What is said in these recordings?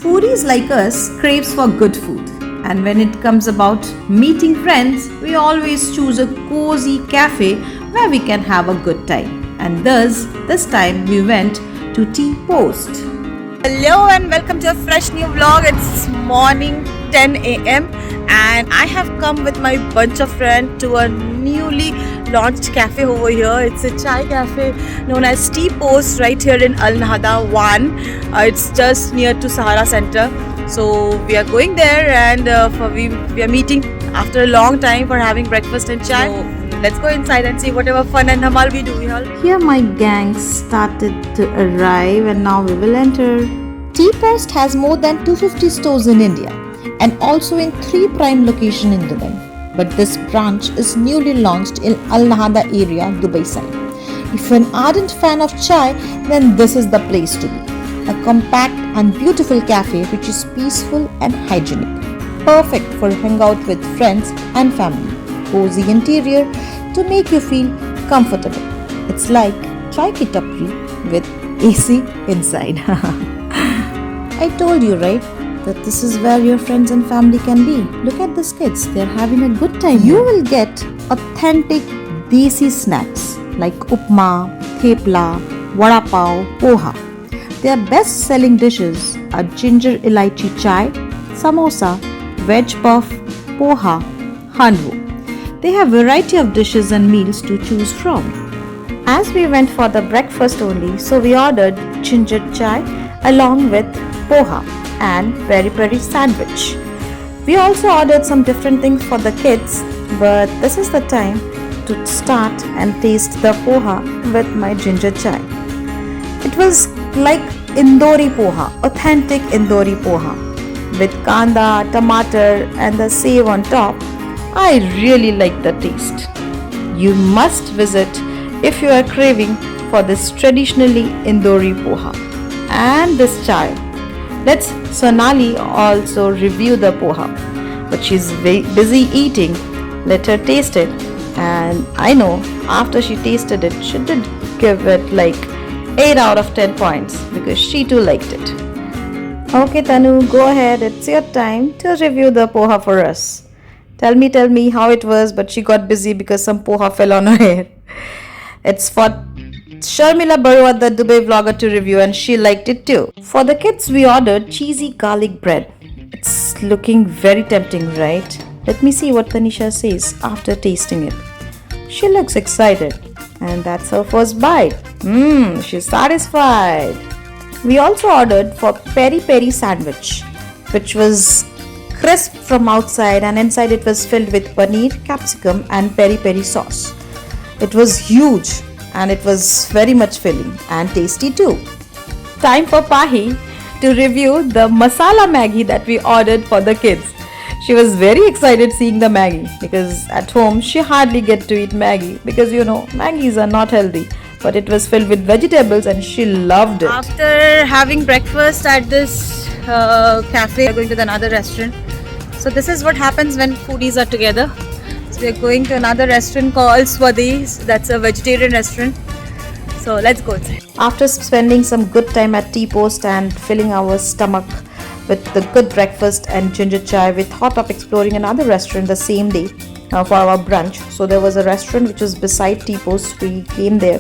Foodies like us craves for good food. And when it comes about meeting friends, we always choose a cozy cafe where we can have a good time. And thus, this time we went to Tea Post. Hello and welcome to a fresh new vlog. It's morning 10 a.m. and I have come with my bunch of friends to a newly launched cafe over here. It's a chai cafe known as Tea Post right here in Al Nahda 1. It's just near to Sahara Center. So we are going there and we are meeting after a long time for having breakfast and chai. So let's go inside and see whatever fun and dhamal we do. Here my gang started to arrive and now we will enter. Tea Post has more than 250 stores in India and also in 3 prime locations in Dubai. But this branch is newly launched in Al Nahda area, Dubai side. If you're an ardent fan of chai, then this is the place to be. A compact and beautiful cafe which is peaceful and hygienic. Perfect for hangout with friends and family. Cozy interior to make you feel comfortable. It's like chai ki tapri with AC inside. I told you, right, that this is where your friends and family can be. Look at these kids, they're having a good time. You will get authentic desi snacks like upma, thepla, vada pav, poha. Their best selling dishes are ginger elaichi chai, samosa, veg puff, poha, handwo. They have variety of dishes and meals to choose from. As we went for the breakfast only, so we ordered ginger chai along with poha and peri-peri sandwich. We also ordered some different things for the kids, but this is the time to start and taste the poha with my ginger chai. It was like Indori poha, authentic Indori poha with kanda, tomato and the sev on top. I really like the taste. You must visit if you are craving for this traditionally Indori poha and this chai. Let's Sonali also review the poha, but she's busy eating. Let her taste it, and I know after she tasted it, she did give it like 8 out of 10 points because she too liked it. Okay Tanu, go ahead, it's your time to review the poha for us. Tell me how it was, but she got busy because some poha fell on her hair. It's for Sharmila Barua, the Dubai vlogger, to review, and she liked it too. For the kids, we ordered cheesy garlic bread. It's looking very tempting, right? Let me see what Tanisha says after tasting it. She looks excited, and that's her first bite. She's satisfied. We also ordered for peri-peri sandwich, which was crisp from outside and inside it was filled with paneer, capsicum and peri-peri sauce. It was huge and it was very much filling and tasty too. Time for Pahi to review the masala Maggi that we ordered for the kids. She was very excited seeing the Maggi because at home she hardly get to eat Maggi because Maggis are not healthy, but it was filled with vegetables and she loved it. After having breakfast at this cafe, we are going to another restaurant. So this is what happens when foodies are together. We are going to another restaurant called Swadis. That's a vegetarian restaurant. So let's go inside. After spending some good time at Tea Post and filling our stomach with the good breakfast and ginger chai, we thought of exploring another restaurant the same day for our brunch. So there was a restaurant which was beside Tea Post. We came there.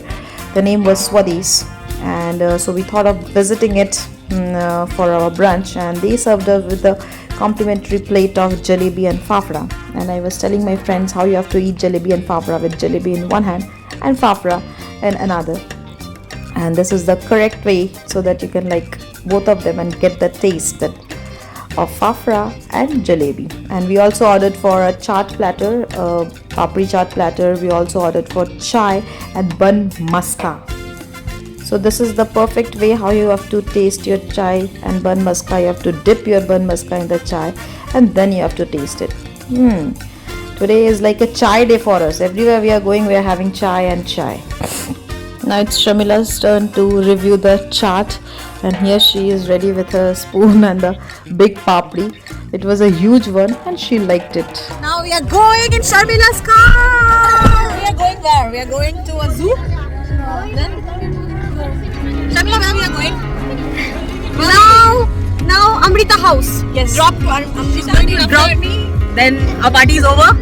The name was Swadis, and so we thought of visiting it for our brunch, and they served us with a complimentary plate of jalebi and fafda. And I was telling my friends how you have to eat jalebi and fafda with jalebi in one hand and fafda in another. And this is the correct way so that you can like both of them and get the taste of fafda and jalebi. And we also ordered for a chaat platter, a papri chaat platter. We also ordered for chai and bun maska. So this is the perfect way how you have to taste your chai and bun maska. You have to dip your bun maska in the chai and then you have to taste it. Today is like a chai day for us. Everywhere we are going, we are having chai and chai. Now it's Shamila's turn to review the chaat, and here she is ready with her spoon and the big papri. It was a huge one and she liked it. Now we are going in Sharmila's car. We are going where? We are going to a zoo. Then Sharmila, where we are going? Now Amrita Yes. She's going to drop me. Then our party is over.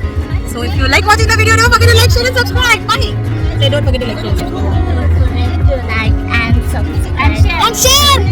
So if you like watching the video, don't forget to like, share and subscribe. Bye. Say don't forget to like, share and subscribe. Like and subscribe. And share.